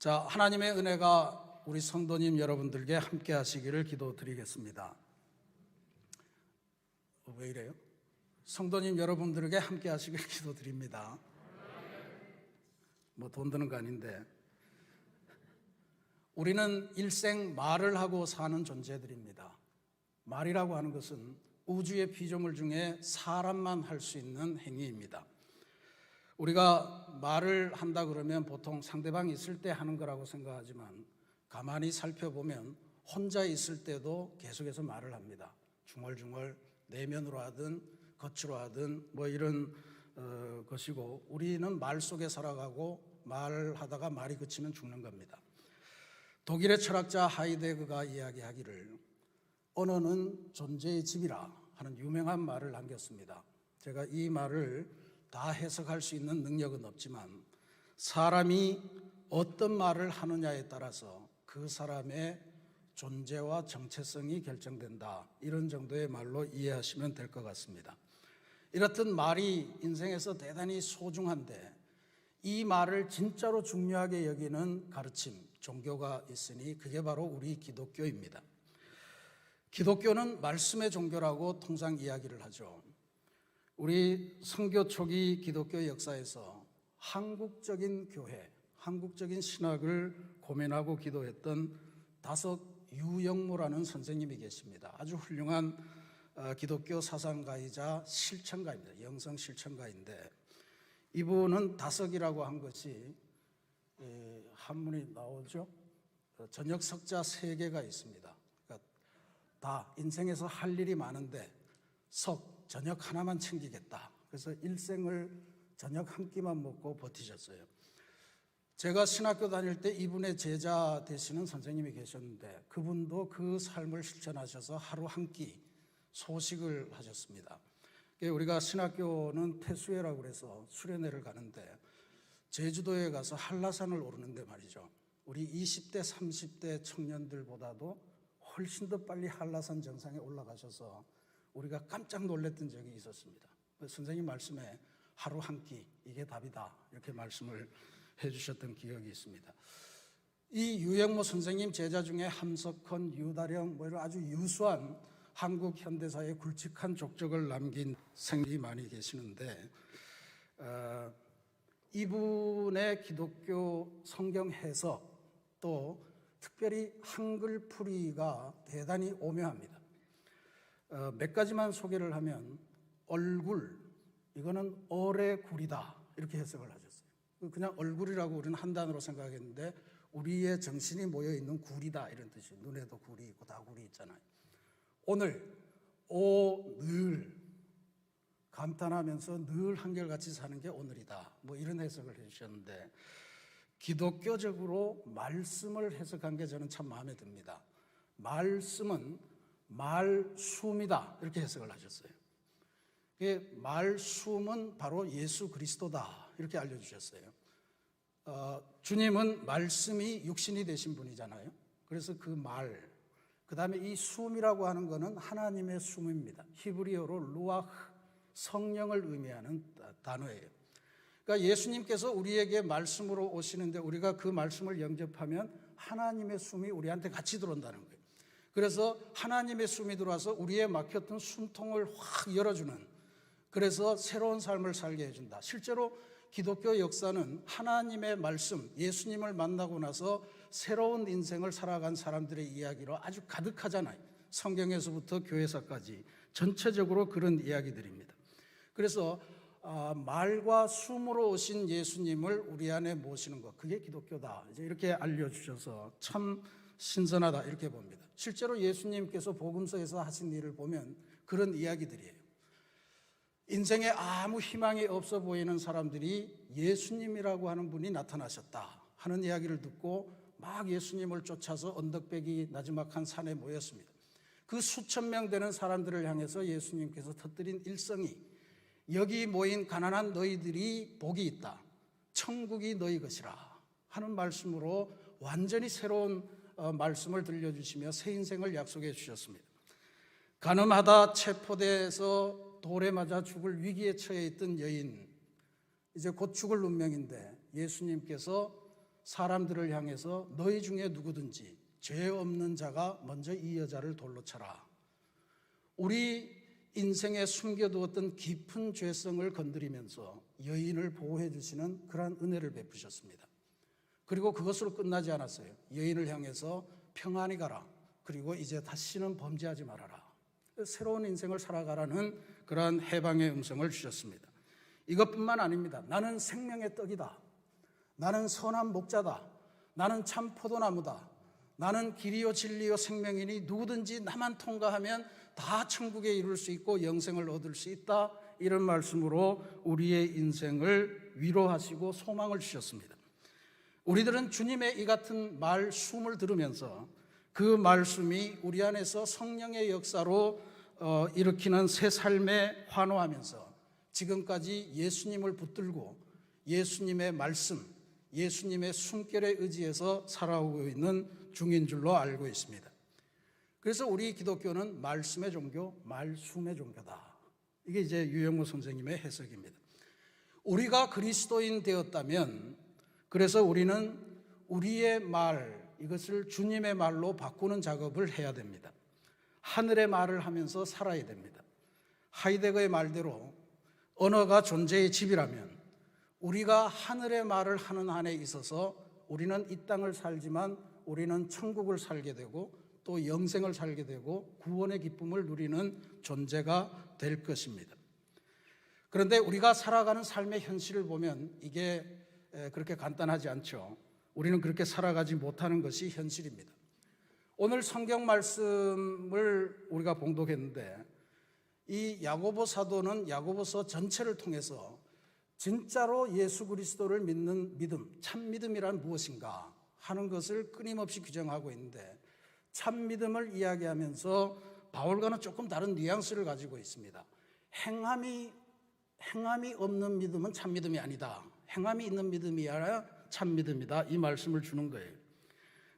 자, 하나님의 은혜가 우리 성도님 여러분들께 함께 하시기를 기도드리겠습니다. 왜 이래요? 성도님 여러분들에게 함께 하시기를 기도드립니다. 뭐 돈 드는 거 아닌데. 우리는 일생 말을 하고 사는 존재들입니다. 말이라고 하는 것은 우주의 피조물 중에 사람만 할 수 있는 행위입니다. 우리가 말을 한다 그러면 보통 상대방이 있을 때 하는 거라고 생각하지만 가만히 살펴보면 혼자 있을 때도 계속해서 말을 합니다. 중얼중얼 내면으로 하든 겉으로 하든 뭐 이런 것이고, 우리는 말 속에 살아가고 말하다가 말이 그치면 죽는 겁니다. 독일의 철학자 하이데거가 이야기하기를 언어는 존재의 집이라 하는 유명한 말을 남겼습니다. 제가 이 말을 다 해석할 수 있는 능력은 없지만 사람이 어떤 말을 하느냐에 따라서 그 사람의 존재와 정체성이 결정된다, 이런 정도의 말로 이해하시면 될 것 같습니다. 이렇듯 말이 인생에서 대단히 소중한데 이 말을 진짜로 중요하게 여기는 가르침, 종교가 있으니 그게 바로 우리 기독교입니다. 기독교는 말씀의 종교라고 통상 이야기를 하죠. 우리 선교 초기 기독교 역사에서 한국적인 교회, 한국적인 신학을 고민하고 기도했던 다섯 유영모라는 선생님이 계십니다. 아주 훌륭한 기독교 사상가이자 실천가입니다. 영성 실천가인데, 이분은 다석이라고 한 것이 한문이 나오죠. 저녁 석자 3개가 있습니다. 그러니까 다 인생에서 할 일이 많은데 저녁 하나만 챙기겠다. 그래서 일생을 저녁 한 끼만 먹고 버티셨어요. 제가 신학교 다닐 때 이분의 제자 되시는 선생님이 계셨는데 그분도 그 삶을 실천하셔서 하루 한 끼 소식을 하셨습니다. 우리가 신학교는 태수회라고 해서 수련회를 가는데 제주도에 가서 한라산을 오르는데 말이죠, 우리 20대 30대 청년들보다도 훨씬 더 빨리 한라산 정상에 올라가셔서 우리가 깜짝 놀랐던 적이 있었습니다. 선생님 말씀에 하루 한 끼, 이게 답이다, 이렇게 말씀을 해주셨던 기억이 있습니다. 이 유영모 선생님 제자 중에 함석헌, 유다령 뭐 이런 아주 유수한 한국 현대사의 굵직한 족적을 남긴 생이 많이 계시는데 이분의 기독교 성경 해석, 또 특별히 한글 풀이가 대단히 오묘합니다. 몇 가지만 소개를 하면 얼굴, 이거는 얼의 굴이다, 이렇게 해석을 하셨어요. 그냥 얼굴이라고 우리는 한 단어로 생각했는데 우리의 정신이 모여있는 굴이다, 이런 뜻이에요. 눈에도 굴이 있고 다 굴이 있잖아요. 오늘, 늘 감탄하면서 늘 한결같이 사는 게 오늘이다, 뭐 이런 해석을 해주셨는데 기독교적으로 말씀을 해석한 게 저는 참 마음에 듭니다. 말씀은 말숨이다, 이렇게 해석을 하셨어요. 말숨은 바로 예수 그리스도다, 이렇게 알려주셨어요. 주님은 말씀이 육신이 되신 분이잖아요. 그래서 그 말, 그 다음에 이 숨이라고 하는 것은 하나님의 숨입니다. 히브리어로 루아흐, 성령을 의미하는 단어예요. 그러니까 예수님께서 우리에게 말씀으로 오시는데 우리가 그 말씀을 영접하면 하나님의 숨이 우리한테 같이 들어온다는 거예요. 그래서 하나님의 숨이 들어와서 우리의 막혔던 숨통을 확 열어주는, 그래서 새로운 삶을 살게 해준다. 실제로 기독교 역사는 하나님의 말씀, 예수님을 만나고 나서 새로운 인생을 살아간 사람들의 이야기로 아주 가득하잖아요. 성경에서부터 교회사까지 전체적으로 그런 이야기들입니다. 그래서 말과 숨으로 오신 예수님을 우리 안에 모시는 것, 그게 기독교다, 이제 이렇게 알려주셔서 참 신선하다, 이렇게 봅니다. 실제로 예수님께서 복음서에서 하신 일을 보면 그런 이야기들이에요. 인생에 아무 희망이 없어 보이는 사람들이 예수님이라고 하는 분이 나타나셨다 하는 이야기를 듣고 막 예수님을 쫓아서 언덕배기 나지막한 산에 모였습니다. 그 수천 명 되는 사람들을 향해서 예수님께서 터뜨린 일성이, 여기 모인 가난한 너희들이 복이 있다, 천국이 너희 것이라 하는 말씀으로 완전히 새로운 말씀을 들려주시며 새 인생을 약속해 주셨습니다. 간음하다 체포돼서 돌에 맞아 죽을 위기에 처해 있던 여인, 이제 곧 죽을 운명인데 예수님께서 사람들을 향해서 너희 중에 누구든지 죄 없는 자가 먼저 이 여자를 돌로 쳐라. 우리 인생에 숨겨두었던 깊은 죄성을 건드리면서 여인을 보호해 주시는 그러한 은혜를 베푸셨습니다. 그리고 그것으로 끝나지 않았어요. 여인을 향해서 평안히 가라. 그리고 이제 다시는 범죄하지 말아라. 새로운 인생을 살아가라는 그러한 해방의 음성을 주셨습니다. 이것뿐만 아닙니다. 나는 생명의 떡이다. 나는 선한 목자다. 나는 참 포도나무다. 나는 길이요 진리요 생명이니 누구든지 나만 통과하면 다 천국에 이룰 수 있고 영생을 얻을 수 있다. 이런 말씀으로 우리의 인생을 위로하시고 소망을 주셨습니다. 우리들은 주님의 이 같은 말씀을 들으면서 그 말씀이 우리 안에서 성령의 역사로 일으키는 새 삶에 환호하면서 지금까지 예수님을 붙들고 예수님의 말씀, 예수님의 숨결에 의지해서 살아오고 있는 중인 줄로 알고 있습니다. 그래서 우리 기독교는 말씀의 종교, 말씀의 종교다. 이게 이제 유영모 선생님의 해석입니다. 우리가 그리스도인 되었다면 그래서 우리는 우리의 말, 이것을 주님의 말로 바꾸는 작업을 해야 됩니다. 하늘의 말을 하면서 살아야 됩니다. 하이데거의 말대로 언어가 존재의 집이라면 우리가 하늘의 말을 하는 한에 있어서 우리는 이 땅을 살지만 우리는 천국을 살게 되고 또 영생을 살게 되고 구원의 기쁨을 누리는 존재가 될 것입니다. 그런데 우리가 살아가는 삶의 현실을 보면 이게 그렇게 간단하지 않죠. 우리는 그렇게 살아가지 못하는 것이 현실입니다. 오늘 성경 말씀을 우리가 봉독했는데 이 야고보 사도는 야고보서 전체를 통해서 진짜로 예수 그리스도를 믿는 믿음, 참 믿음이란 무엇인가 하는 것을 끊임없이 규정하고 있는데 참 믿음을 이야기하면서 바울과는 조금 다른 뉘앙스를 가지고 있습니다. 행함이 없는 믿음은 참 믿음이 아니다. 행함이 있는 믿음이야 참 믿음이다. 이 말씀을 주는 거예요.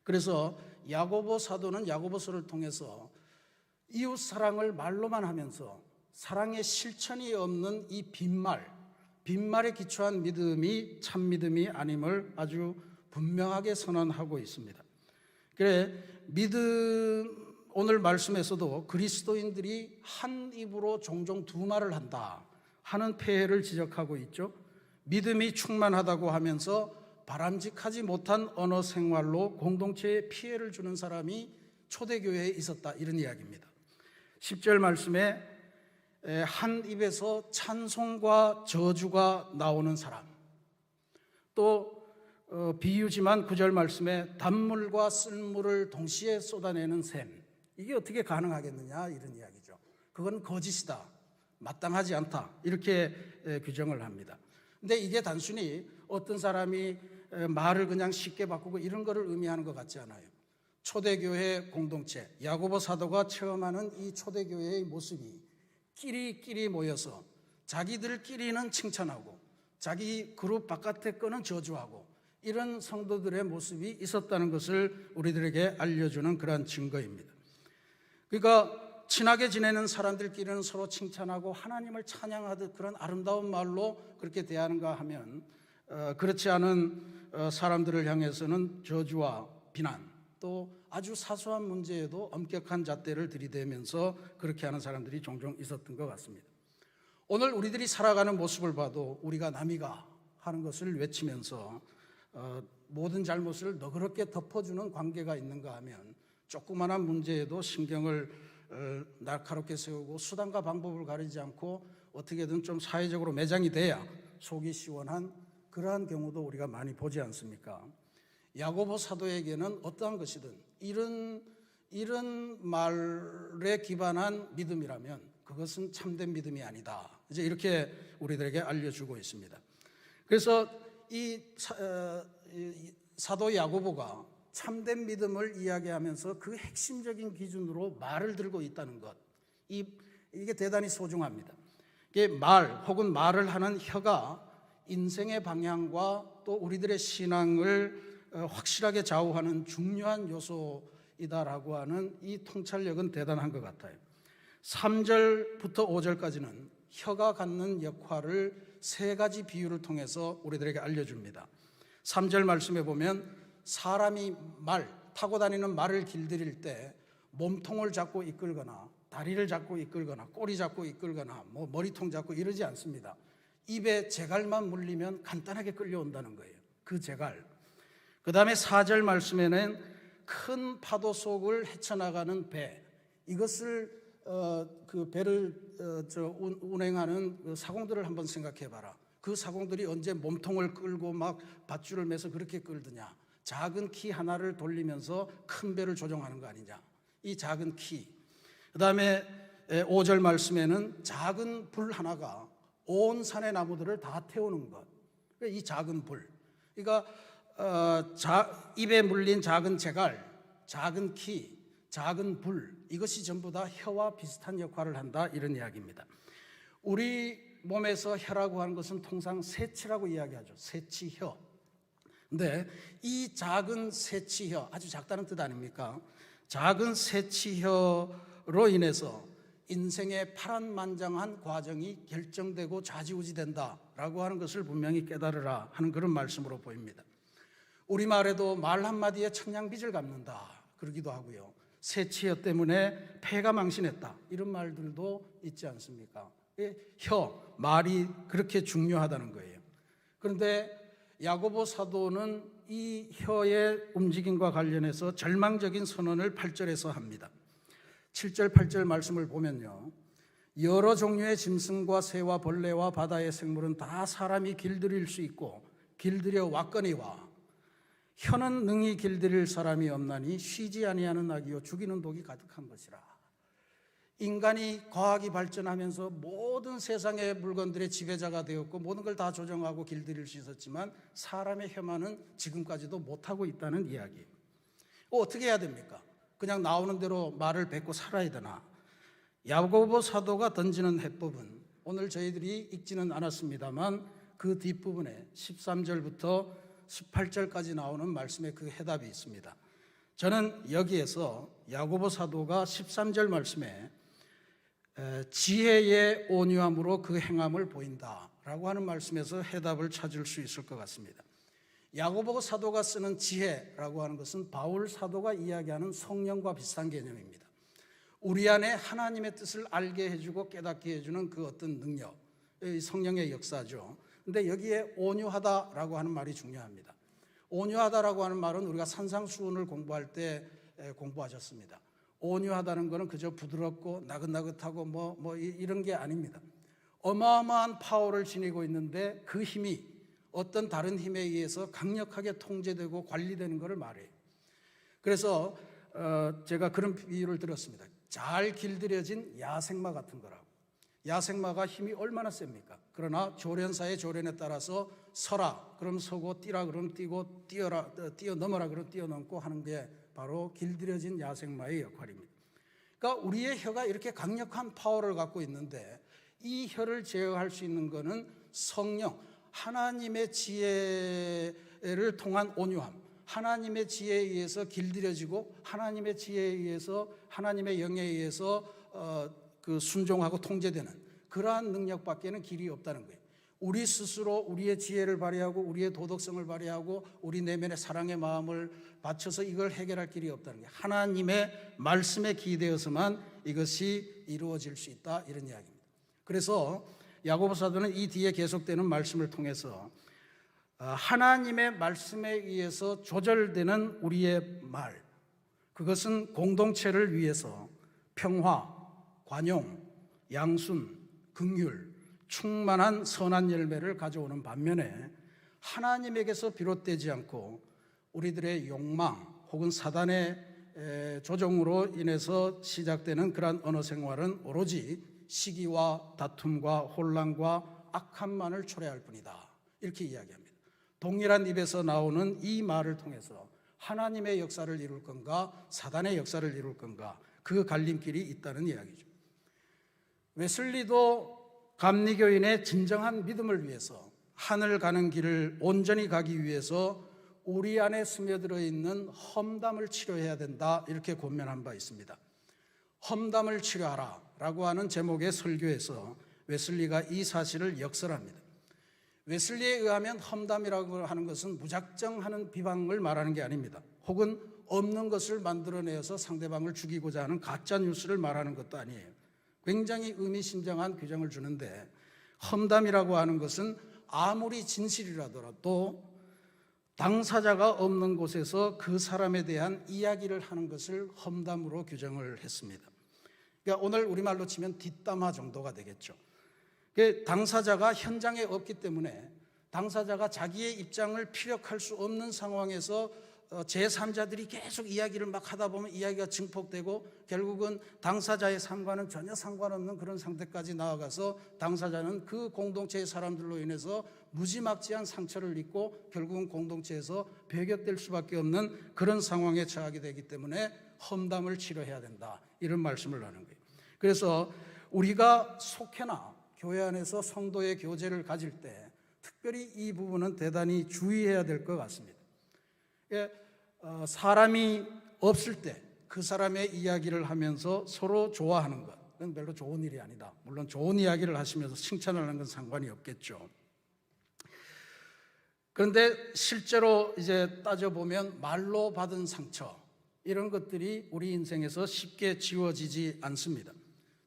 그래서 야고보 사도는 야고보서를 통해서 이웃 사랑을 말로만 하면서 사랑의 실천이 없는 이 빈말에 기초한 믿음이 참 믿음이 아님을 아주 분명하게 선언하고 있습니다. 그래 믿음 오늘 말씀에서도 그리스도인들이 한 입으로 종종 두 말을 한다 하는 폐해를 지적하고 있죠. 믿음이 충만하다고 하면서 바람직하지 못한 언어 생활로 공동체에 피해를 주는 사람이 초대교회에 있었다 이런 이야기입니다. 10절 말씀에 한 입에서 찬송과 저주가 나오는 사람, 또 비유지만 9절 말씀에 단물과 쓴물을 동시에 쏟아내는 셈, 이게 어떻게 가능하겠느냐 이런 이야기죠. 그건 거짓이다, 마땅하지 않다 이렇게 규정을 합니다. 근데 이게 단순히 어떤 사람이 말을 그냥 쉽게 바꾸고 이런 거를 의미하는 것 같지 않아요. 초대교회 공동체, 야고보 사도가 체험하는 이 초대교회의 모습이 끼리끼리 모여서 자기들끼리는 칭찬하고 자기 그룹 바깥의 거는 저주하고 이런 성도들의 모습이 있었다는 것을 우리들에게 알려주는 그러한 증거입니다. 그러니까 친하게 지내는 사람들끼리는 서로 칭찬하고 하나님을 찬양하듯 그런 아름다운 말로 그렇게 대하는가 하면 그렇지 않은 사람들을 향해서는 저주와 비난, 또 아주 사소한 문제에도 엄격한 잣대를 들이대면서 그렇게 하는 사람들이 종종 있었던 것 같습니다. 오늘 우리들이 살아가는 모습을 봐도 우리가 남이가 하는 것을 외치면서 모든 잘못을 너그럽게 덮어주는 관계가 있는가 하면 조그마한 문제에도 신경을 날카롭게 세우고 수단과 방법을 가리지 않고 어떻게든 좀 사회적으로 매장이 돼야 속이 시원한 그러한 경우도 우리가 많이 보지 않습니까? 야고보 사도에게는 어떠한 것이든 이런 말에 기반한 믿음이라면 그것은 참된 믿음이 아니다. 이제 이렇게 우리들에게 알려주고 있습니다. 그래서 이 사도 야고보가 참된 믿음을 이야기하면서 그 핵심적인 기준으로 말을 들고 있다는 것, 이게 대단히 소중합니다. 이게 말 혹은 말을 하는 혀가 인생의 방향과 또 우리들의 신앙을 확실하게 좌우하는 중요한 요소이다라고 하는 이 통찰력은 대단한 것 같아요. 3절부터 5절까지는 혀가 갖는 역할을 세 가지 비유를 통해서 우리들에게 알려줍니다. 3절 말씀에 보면 사람이 타고 다니는 말을 길들일 때 몸통을 잡고 이끌거나 다리를 잡고 이끌거나 꼬리 잡고 이끌거나 뭐 머리통 잡고 이러지 않습니다. 입에 재갈만 물리면 간단하게 끌려온다는 거예요. 그 재갈. 그 다음에 4절 말씀에는 큰 파도 속을 헤쳐나가는 배, 이것을 그 배를 운행하는 그 사공들을 한번 생각해 봐라. 그 사공들이 언제 몸통을 끌고 막 밧줄을 매서 그렇게 끌드냐. 작은 키 하나를 돌리면서 큰 배를 조종하는 거 아니냐. 이 작은 키. 그 다음에 5절 말씀에는 작은 불 하나가 온 산의 나무들을 다 태우는 것. 이 작은 불. 그러니까 입에 물린 작은 재갈, 작은 키, 작은 불, 이것이 전부 다 혀와 비슷한 역할을 한다, 이런 이야기입니다. 우리 몸에서 혀라고 하는 것은 통상 새치라고 이야기하죠. 새치혀. 근데 이 작은 새치혀, 아주 작다는 뜻 아닙니까? 작은 새치혀로 인해서 인생의 파란만장한 과정이 결정되고 좌지우지된다라고 하는 것을 분명히 깨달으라 하는 그런 말씀으로 보입니다. 우리말에도 말 한마디에 청량빚을 갚는다 그러기도 하고요. 새치혀 때문에 폐가 망신했다, 이런 말들도 있지 않습니까? 말이 그렇게 중요하다는 거예요. 그런데 야고보 사도는 이 혀의 움직임과 관련해서 절망적인 선언을 8절에서 합니다. 7절 8절 말씀을 보면요, 여러 종류의 짐승과 새와 벌레와 바다의 생물은 다 사람이 길들일 수 있고 길들여 왔거니와 혀는 능히 길들일 사람이 없나니 쉬지 아니하는 악이요 죽이는 독이 가득한 것이라. 인간이 과학이 발전하면서 모든 세상의 물건들의 지배자가 되었고 모든 걸 다 조정하고 길들일 수 있었지만 사람의 혀만은 지금까지도 못하고 있다는 이야기예요. 어떻게 해야 됩니까? 그냥 나오는 대로 말을 뱉고 살아야 되나? 야고보 사도가 던지는 해법은 오늘 저희들이 읽지는 않았습니다만 그 뒷부분에 13절부터 18절까지 나오는 말씀에 그 해답이 있습니다. 저는 여기에서 야고보 사도가 13절 말씀에 지혜의 온유함으로 그 행함을 보인다라고 하는 말씀에서 해답을 찾을 수 있을 것 같습니다. 야고보 사도가 쓰는 지혜라고 하는 것은 바울 사도가 이야기하는 성령과 비슷한 개념입니다. 우리 안에 하나님의 뜻을 알게 해주고 깨닫게 해주는 그 어떤 능력, 성령의 역사죠. 근데 여기에 온유하다라고 하는 말이 중요합니다. 온유하다라고 하는 말은 우리가 산상수훈을 공부할 때 공부하셨습니다. 온유하다는 것은 그저 부드럽고 나긋나긋하고 이런 게 아닙니다. 어마어마한 파워를 지니고 있는데 그 힘이 어떤 다른 힘에 의해서 강력하게 통제되고 관리되는 것을 말해요. 그래서 제가 그런 비유를 들었습니다. 잘 길들여진 야생마 같은 거라고. 야생마가 힘이 얼마나 셉니까? 그러나 조련사의 조련에 따라서 서라 그럼 서고 뛰라 그럼 뛰고 뛰어넘어라 그럼 뛰어넘고 하는 게 바로 길들여진 야생마의 역할입니다. 그러니까 우리의 혀가 이렇게 강력한 파워를 갖고 있는데 이 혀를 제어할 수 있는 것은 성령, 하나님의 지혜를 통한 온유함, 하나님의 지혜에 의해서 길들여지고 하나님의 지혜에 의해서 하나님의 영에 의해서 그 순종하고 통제되는 그러한 능력밖에는 길이 없다는 거예요. 우리 스스로 우리의 지혜를 발휘하고 우리의 도덕성을 발휘하고 우리 내면의 사랑의 마음을 바쳐서 이걸 해결할 길이 없다는 거예요. 하나님의 말씀에 기대어서만 이것이 이루어질 수 있다, 이런 이야기입니다. 그래서 야고보 사도는 이 뒤에 계속되는 말씀을 통해서 하나님의 말씀에 의해서 조절되는 우리의 말, 그것은 공동체를 위해서 평화, 관용, 양순, 긍휼, 충만한 선한 열매를 가져오는 반면에 하나님에게서 비롯되지 않고 우리들의 욕망 혹은 사단의 조종으로 인해서 시작되는 그러한 언어 생활은 오로지 시기와 다툼과 혼란과 악함만을 초래할 뿐이다, 이렇게 이야기합니다. 동일한 입에서 나오는 이 말을 통해서 하나님의 역사를 이룰 건가 사단의 역사를 이룰 건가, 그 갈림길이 있다는 이야기죠. 웨슬리도 감리교인의 진정한 믿음을 위해서 하늘 가는 길을 온전히 가기 위해서 우리 안에 스며들어 있는 험담을 치료해야 된다, 이렇게 권면한 바 있습니다. 험담을 치료하라 라고 하는 제목의 설교에서 웨슬리가 이 사실을 역설합니다. 웨슬리에 의하면 험담이라고 하는 것은 무작정하는 비방을 말하는 게 아닙니다. 혹은 없는 것을 만들어내서 상대방을 죽이고자 하는 가짜 뉴스를 말하는 것도 아니에요. 굉장히 의미심장한 규정을 주는데, 험담이라고 하는 것은 아무리 진실이라더라도 당사자가 없는 곳에서 그 사람에 대한 이야기를 하는 것을 험담으로 규정을 했습니다. 그러니까 오늘 우리말로 치면 뒷담화 정도가 되겠죠. 당사자가 현장에 없기 때문에 당사자가 자기의 입장을 피력할 수 없는 상황에서 제3자들이 계속 이야기를 막 하다 보면 이야기가 증폭되고 결국은 당사자의 삶과는 전혀 상관없는 그런 상태까지 나아가서 당사자는 그 공동체의 사람들로 인해서 무지막지한 상처를 입고 결국은 공동체에서 배격될 수밖에 없는 그런 상황에 처하게 되기 때문에 험담을 치료해야 된다, 이런 말씀을 하는 거예요. 그래서 우리가 속해나 교회 안에서 성도의 교제를 가질 때 특별히 이 부분은 대단히 주의해야 될 것 같습니다. 사람이 없을 때 그 사람의 이야기를 하면서 서로 좋아하는 것은 별로 좋은 일이 아니다. 물론 좋은 이야기를 하시면서 칭찬하는 건 상관이 없겠죠. 그런데 실제로 이제 따져보면 말로 받은 상처, 이런 것들이 우리 인생에서 쉽게 지워지지 않습니다.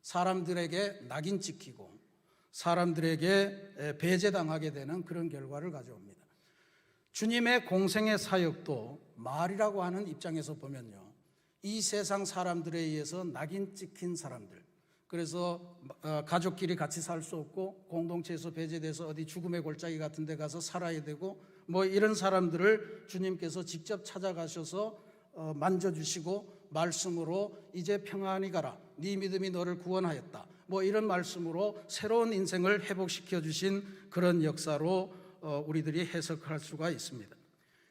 사람들에게 낙인 찍히고 사람들에게 배제당하게 되는 그런 결과를 가져옵니다. 주님의 공생의 사역도 말이라고 하는 입장에서 보면요, 이 세상 사람들에 의해서 낙인 찍힌 사람들, 그래서 가족끼리 같이 살 수 없고 공동체에서 배제돼서 어디 죽음의 골짜기 같은 데 가서 살아야 되고 이런 사람들을 주님께서 직접 찾아가셔서 만져주시고 말씀으로 이제 평안히 가라, 네 믿음이 너를 구원하였다, 이런 말씀으로 새로운 인생을 회복시켜 주신 그런 역사로 우리들이 해석할 수가 있습니다.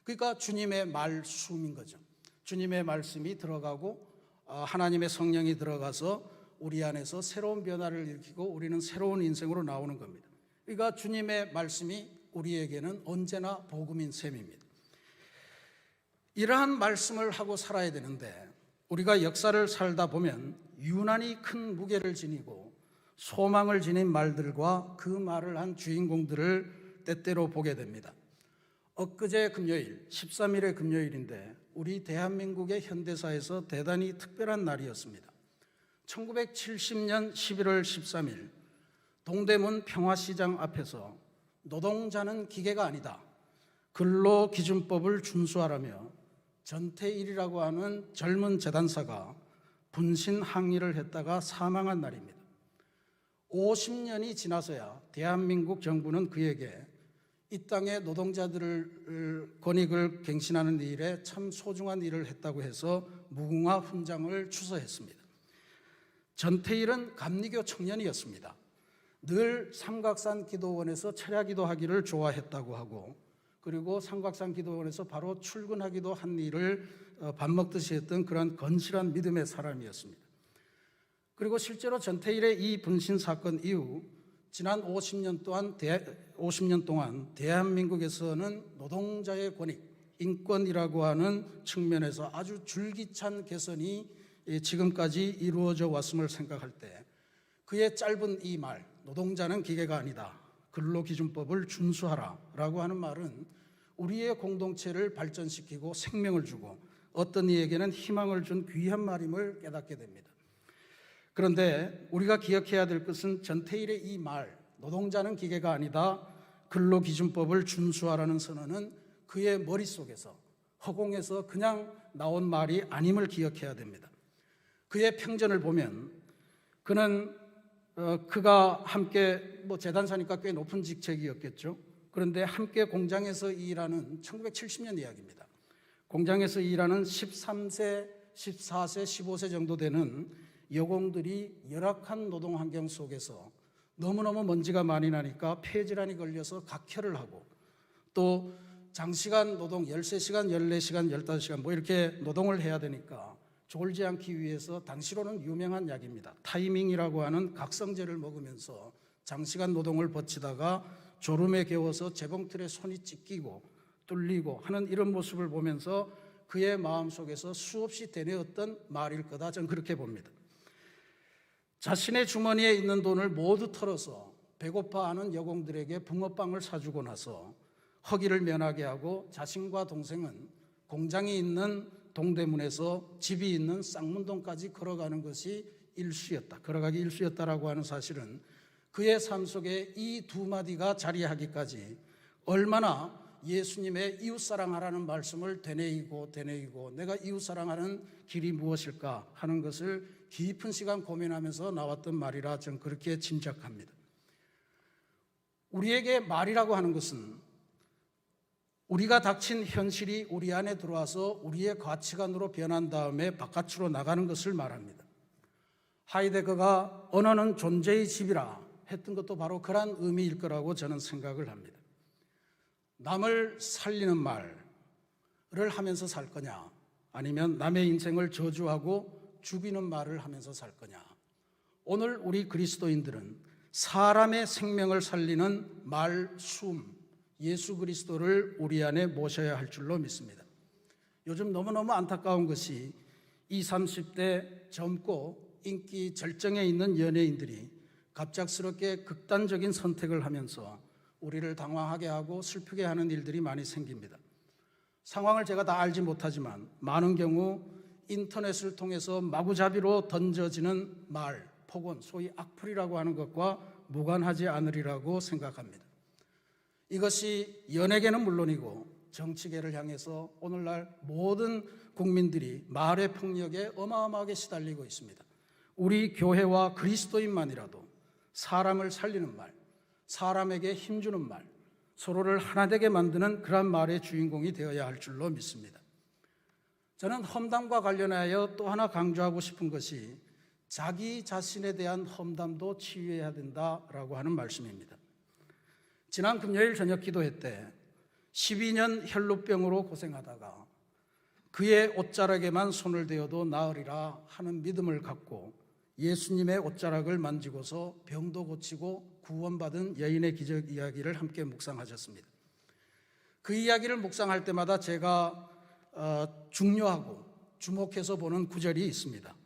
그러니까 주님의 말씀인 거죠. 주님의 말씀이 들어가고 하나님의 성령이 들어가서 우리 안에서 새로운 변화를 일으키고 우리는 새로운 인생으로 나오는 겁니다. 그러니까 주님의 말씀이 우리에게는 언제나 복음인 셈입니다. 이러한 말씀을 하고 살아야 되는데 우리가 역사를 살다 보면 유난히 큰 무게를 지니고 소망을 지닌 말들과 그 말을 한 주인공들을 때때로 보게 됩니다. 엊그제 금요일 13일의 금요일인데 우리 대한민국의 현대사에서 대단히 특별한 날이었습니다. 1970년 11월 13일 동대문 평화시장 앞에서 노동자는 기계가 아니다, 근로기준법을 준수하라며 전태일이라고 하는 젊은 재단사가 분신 항의를 했다가 사망한 날입니다. 50년이 지나서야 대한민국 정부는 그에게 이 땅의 노동자들을 권익을 갱신하는 일에 참 소중한 일을 했다고 해서 무궁화 훈장을 추서했습니다. 전태일은 감리교 청년이었습니다. 늘 삼각산 기도원에서 철야 기도하기를 좋아했다고 하고, 그리고 삼각산 기도원에서 바로 출근하기도 한 일을 밥 먹듯이 했던 그런 건실한 믿음의 사람이었습니다. 그리고 실제로 전태일의 이 분신 사건 이후 지난 50년 동안 대한민국에서는 노동자의 권익, 인권이라고 하는 측면에서 아주 줄기찬 개선이 지금까지 이루어져 왔음을 생각할 때 그의 짧은 이 말, 노동자는 기계가 아니다, 근로기준법을 준수하라 라고 하는 말은 우리의 공동체를 발전시키고 생명을 주고 어떤 이에게는 희망을 준 귀한 말임을 깨닫게 됩니다. 그런데 우리가 기억해야 될 것은 전태일의 이 말, 노동자는 기계가 아니다, 근로기준법을 준수하라는 선언은 그의 머릿속에서 허공에서 그냥 나온 말이 아님을 기억해야 됩니다. 그의 평전을 보면 그가 함께 재단사니까 꽤 높은 직책이었겠죠. 그런데 함께 공장에서 일하는 1970년 이야기입니다. 공장에서 일하는 13세, 14세, 15세 정도 되는 여공들이 열악한 노동 환경 속에서 너무너무 먼지가 많이 나니까 폐질환이 걸려서 각혈을 하고 또 장시간 노동 13시간, 14시간, 15시간 이렇게 노동을 해야 되니까 졸지 않기 위해서 당시로는 유명한 약입니다. 타이밍이라고 하는 각성제를 먹으면서 장시간 노동을 버티다가 졸음에 겨워서 재봉틀에 손이 찢기고 뚫리고 하는 이런 모습을 보면서 그의 마음속에서 수없이 되뇌었던 말일 거다, 저는 그렇게 봅니다. 자신의 주머니에 있는 돈을 모두 털어서 배고파하는 여공들에게 붕어빵을 사주고 나서 허기를 면하게 하고 자신과 동생은 공장이 있는 동대문에서 집이 있는 쌍문동까지 걸어가는 것이 일수였다. 걸어가기 일수였다라고 하는 사실은 그의 삶 속에 이 두 마디가 자리하기까지 얼마나 예수님의 이웃사랑하라는 말씀을 되뇌이고 내가 이웃사랑하는 길이 무엇일까 하는 것을 깊은 시간 고민하면서 나왔던 말이라 저는 그렇게 짐작합니다. 우리에게 말이라고 하는 것은 우리가 닥친 현실이 우리 안에 들어와서 우리의 가치관으로 변한 다음에 바깥으로 나가는 것을 말합니다. 하이데거가 언어는 존재의 집이라 했던 것도 바로 그런 의미일 거라고 저는 생각을 합니다. 남을 살리는 말을 하면서 살 거냐, 아니면 남의 인생을 저주하고 죽이는 말을 하면서 살 거냐. 오늘 우리 그리스도인들은 사람의 생명을 살리는 말씀, 예수 그리스도를 우리 안에 모셔야 할 줄로 믿습니다. 요즘 너무너무 안타까운 것이 20, 30대 젊고 인기 절정에 있는 연예인들이 갑작스럽게 극단적인 선택을 하면서 우리를 당황하게 하고 슬프게 하는 일들이 많이 생깁니다. 상황을 제가 다 알지 못하지만 많은 경우 인터넷을 통해서 마구잡이로 던져지는 말, 폭언, 소위 악플이라고 하는 것과 무관하지 않으리라고 생각합니다. 이것이 연예계는 물론이고 정치계를 향해서 오늘날 모든 국민들이 말의 폭력에 어마어마하게 시달리고 있습니다. 우리 교회와 그리스도인만이라도 사람을 살리는 말, 사람에게 힘주는 말, 서로를 하나 되게 만드는 그런 말의 주인공이 되어야 할 줄로 믿습니다. 저는 험담과 관련하여 또 하나 강조하고 싶은 것이 자기 자신에 대한 험담도 치유해야 된다라고 하는 말씀입니다. 지난 금요일 저녁 기도회 때 12년 혈루병으로 고생하다가 그의 옷자락에만 손을 대어도 나으리라 하는 믿음을 갖고 예수님의 옷자락을 만지고서 병도 고치고 구원받은 여인의 기적 이야기를 함께 묵상하셨습니다. 그 이야기를 묵상할 때마다 제가 중요하고 주목해서 보는 구절이 있습니다.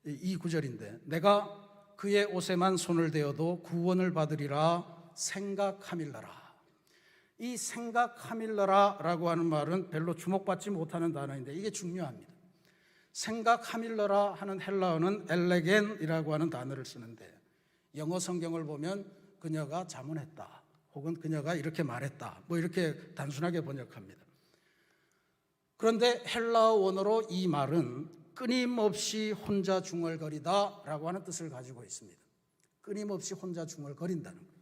이 구절인데, 내가 그의 옷에만 손을 대어도 구원을 받으리라 생각하밀러라. 이 생각하밀러라라고 하는 말은 별로 주목받지 못하는 단어인데 이게 중요합니다. 생각하밀러라 하는 헬라어는 엘레겐이라고 하는 단어를 쓰는데, 영어 성경을 보면 그녀가 자문했다 혹은 그녀가 이렇게 말했다 뭐 이렇게 단순하게 번역합니다. 그런데 헬라어 원어로 이 말은 끊임없이 혼자 중얼거리다 라고 하는 뜻을 가지고 있습니다. 끊임없이 혼자 중얼거린다는 거예요.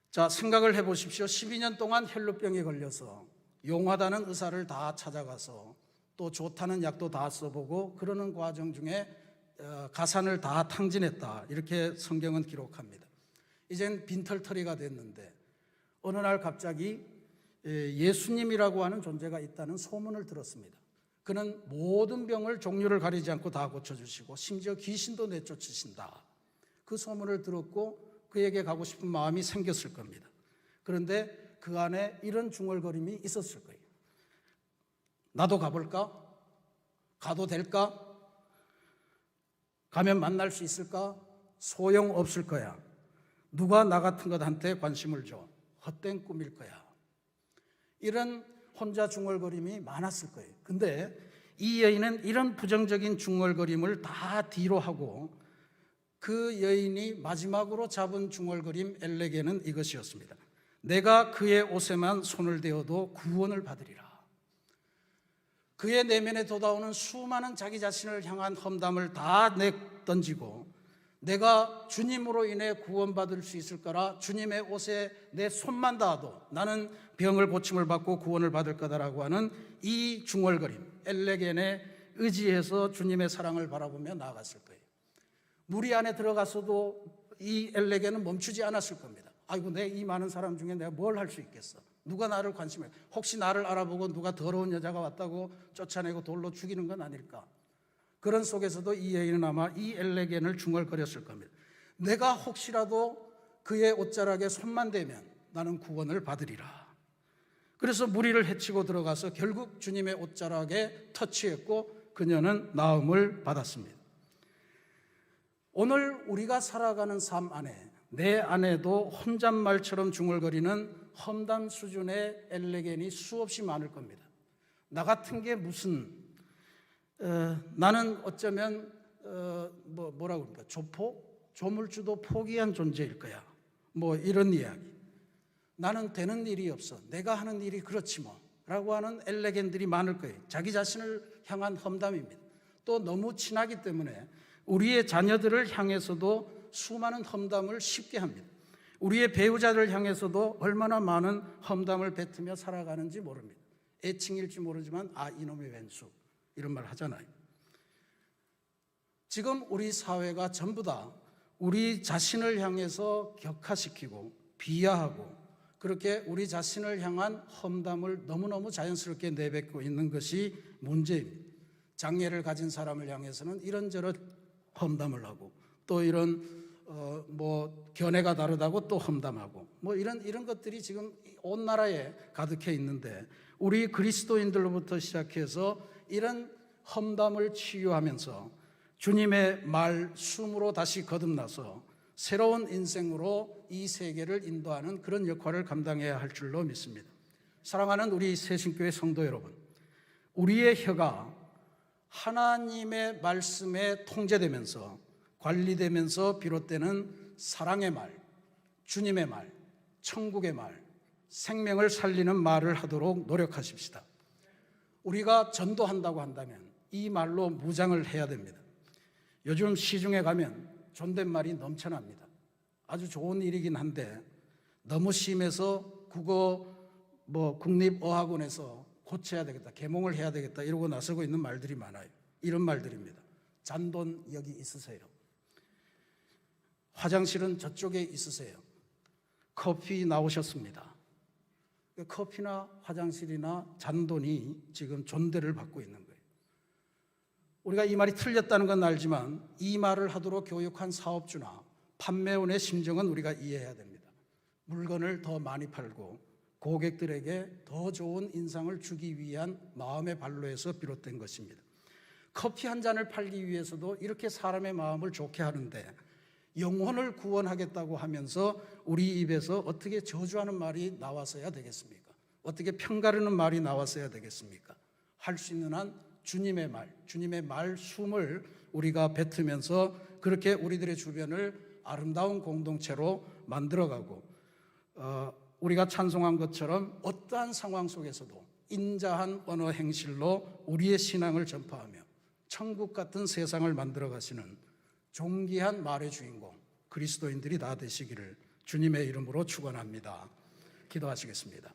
자, 생각을 해보십시오. 12년 동안 혈루병에 걸려서 용하다는 의사를 다 찾아가서 또 좋다는 약도 다 써보고 그러는 과정 중에 가산을 다 탕진했다, 이렇게 성경은 기록합니다. 이젠 빈털터리가 됐는데 어느 날 갑자기 예수님이라고 하는 존재가 있다는 소문을 들었습니다. 그는 모든 병을 종류를 가리지 않고 다 고쳐주시고 심지어 귀신도 내쫓으신다. 그 소문을 들었고 그에게 가고 싶은 마음이 생겼을 겁니다. 그런데 그 안에 이런 중얼거림이 있었을 거예요. 나도 가볼까? 가도 될까? 가면 만날 수 있을까? 소용없을 거야. 누가 나 같은 것한테 관심을 줘? 헛된 꿈일 거야. 이런 혼자 중얼거림이 많았을 거예요. 근데 이 여인은 이런 부정적인 중얼거림을 다 뒤로 하고 그 여인이 마지막으로 잡은 중얼거림 엘레게는 이것이었습니다. 내가 그의 옷에만 손을 대어도 구원을 받으리라. 그의 내면에 돋아오는 수많은 자기 자신을 향한 험담을 다 내던지고 내가 주님으로 인해 구원받을 수 있을 거라, 주님의 옷에 내 손만 닿아도 나는 병을 고침을 받고 구원을 받을 거다라고 하는 이 중얼거림, 엘레겐에 의지해서 주님의 사랑을 바라보며 나아갔을 거예요. 무리 안에 들어갔어도 이 엘레겐은 멈추지 않았을 겁니다. 아이고, 내 이 많은 사람 중에 내가 뭘 할 수 있겠어? 누가 나를 관심해? 혹시 나를 알아보고 누가 더러운 여자가 왔다고 쫓아내고 돌로 죽이는 건 아닐까? 그런 속에서도 이 여인은 아마 이 엘레겐을 중얼거렸을 겁니다. 내가 혹시라도 그의 옷자락에 손만 대면 나는 구원을 받으리라. 그래서 무리를 헤치고 들어가서 결국 주님의 옷자락에 터치했고 그녀는 나음을 받았습니다. 오늘 우리가 살아가는 삶 안에 내 안에도 혼잣말처럼 중얼거리는 험담 수준의 엘레겐이 수없이 많을 겁니다. 나 같은 게 무슨 나는 어쩌면 뭐라고 그럴까, 조물주도 포기한 존재일 거야, 뭐 이런 이야기. 나는 되는 일이 없어, 내가 하는 일이 그렇지 뭐 라고 하는 엘레겐들이 많을 거예요. 자기 자신을 향한 험담입니다. 또 너무 친하기 때문에 우리의 자녀들을 향해서도 수많은 험담을 쉽게 합니다. 우리의 배우자를 향해서도 얼마나 많은 험담을 뱉으며 살아가는지 모릅니다. 애칭일지 모르지만 이놈의 왼수 이런 말 하잖아요. 지금 우리 사회가 전부 다 우리 자신을 향해서 격하시키고 비하하고 그렇게 우리 자신을 향한 험담을 너무너무 자연스럽게 내뱉고 있는 것이 문제입니다. 장애를 가진 사람을 향해서는 이런저런 험담을 하고 또 이런 견해가 다르다고 또 험담하고 뭐 이런 것들이 지금 온 나라에 가득해 있는데, 우리 그리스도인들로부터 시작해서 이런 험담을 치유하면서 주님의 말 숨으로 다시 거듭나서 새로운 인생으로 이 세계를 인도하는 그런 역할을 감당해야 할 줄로 믿습니다. 사랑하는 우리 새신교회 성도 여러분, 우리의 혀가 하나님의 말씀에 통제되면서 관리되면서 비롯되는 사랑의 말, 주님의 말, 천국의 말, 생명을 살리는 말을 하도록 노력하십시다. 우리가 전도한다고 한다면 이 말로 무장을 해야 됩니다. 요즘 시중에 가면 존댓말이 넘쳐납니다. 아주 좋은 일이긴 한데 너무 심해서 국립어학원에서 고쳐야 되겠다, 개몽을 해야 되겠다 이러고 나서고 있는 말들이 많아요. 이런 말들입니다. 잔돈 여기 있으세요. 화장실은 저쪽에 있으세요. 커피 나오셨습니다. 커피나 화장실이나 잔돈이 지금 존대를 받고 있는 거예요. 우리가 이 말이 틀렸다는 건 알지만 이 말을 하도록 교육한 사업주나 판매원의 심정은 우리가 이해해야 됩니다. 물건을 더 많이 팔고 고객들에게 더 좋은 인상을 주기 위한 마음의 발로에서 비롯된 것입니다. 커피 한 잔을 팔기 위해서도 이렇게 사람의 마음을 좋게 하는데, 영혼을 구원하겠다고 하면서 우리 입에서 어떻게 저주하는 말이 나왔어야 되겠습니까? 어떻게 평가르는 말이 나왔어야 되겠습니까? 할 수 있는 한 주님의 말 숨을 우리가 뱉으면서 그렇게 우리들의 주변을 아름다운 공동체로 만들어가고, 우리가 찬송한 것처럼 어떠한 상황 속에서도 인자한 언어 행실로 우리의 신앙을 전파하며 천국 같은 세상을 만들어 가시는 존귀한 말의 주인공 그리스도인들이 다 되시기를 주님의 이름으로 축원합니다. 기도하시겠습니다.